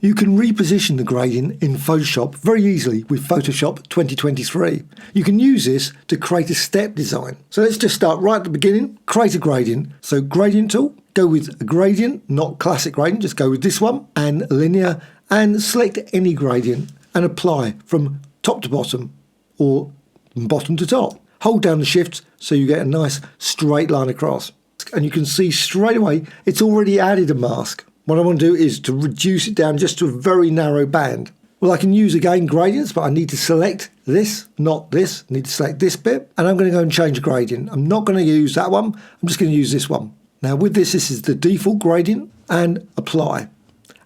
You can reposition the gradient in Photoshop very easily with Photoshop 2023. You can use this to create a step design. So let's just start right at the beginning, create a gradient. So gradient tool, go with a gradient, not classic gradient, just go with this one, and linear, and select any gradient and apply from top to bottom or bottom to top. Hold down the shift so you get a nice straight line across. And you can see straight away it's already added a mask. What I want to do is to reduce it down just to a very narrow band. Well, I can use again gradients, but I need to select this, not this. I need to select this bit, and I'm going to go and change a gradient. I'm not going to use that one. I'm just going to use this one. Now with this is the default gradient, and apply.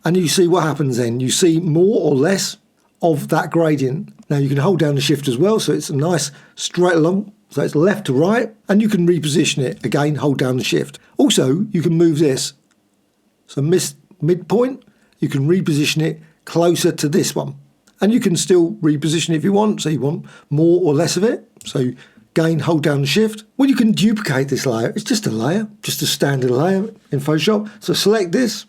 And you see what happens then. You see more or less of that gradient. Now you can hold down the shift as well, so it's a nice straight along. So it's left to right, and you can reposition it. Again, hold down the shift. Also, you can move this. So midpoint, you can reposition it closer to this one. And you can still reposition it if you want, so you want more or less of it. So again, hold down the shift. Well, you can duplicate this layer. It's just a layer, just a standard layer in Photoshop. So select this,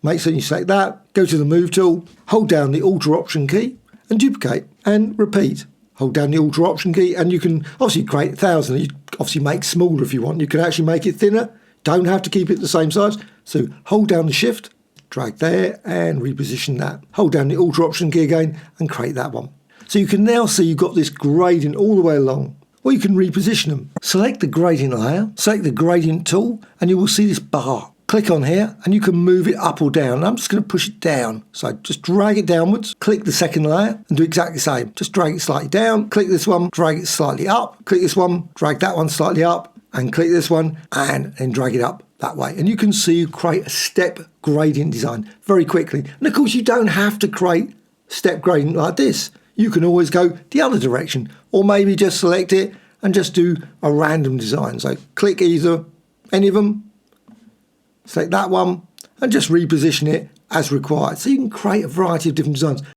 make sure you select that, go to the Move tool, hold down the Alt Option key, and duplicate, and repeat. Hold down the Alt Option key, and you can obviously create 1,000. You obviously make smaller if you want. You can actually make it thinner. Don't have to keep it the same size. So hold down the shift, drag there, and reposition that. Hold down the Alt Option key again and create that one. So you can now see you've got this gradient all the way along. Or you can reposition them. Select the gradient layer, select the gradient tool, and you will see this bar. Click on here and you can move it up or down. I'm just going to push it down. So just drag it downwards, click the second layer and do exactly the same. Just drag it slightly down, click this one, drag it slightly up, click this one, drag that one slightly up, and click this one, and then drag it up that way. And you can see you create a step gradient design very quickly. And of course you don't have to create step gradient like this. You can always go the other direction, or maybe just select it and just do a random design. So click either any of them, select that one, and just reposition it as required. So you can create a variety of different designs.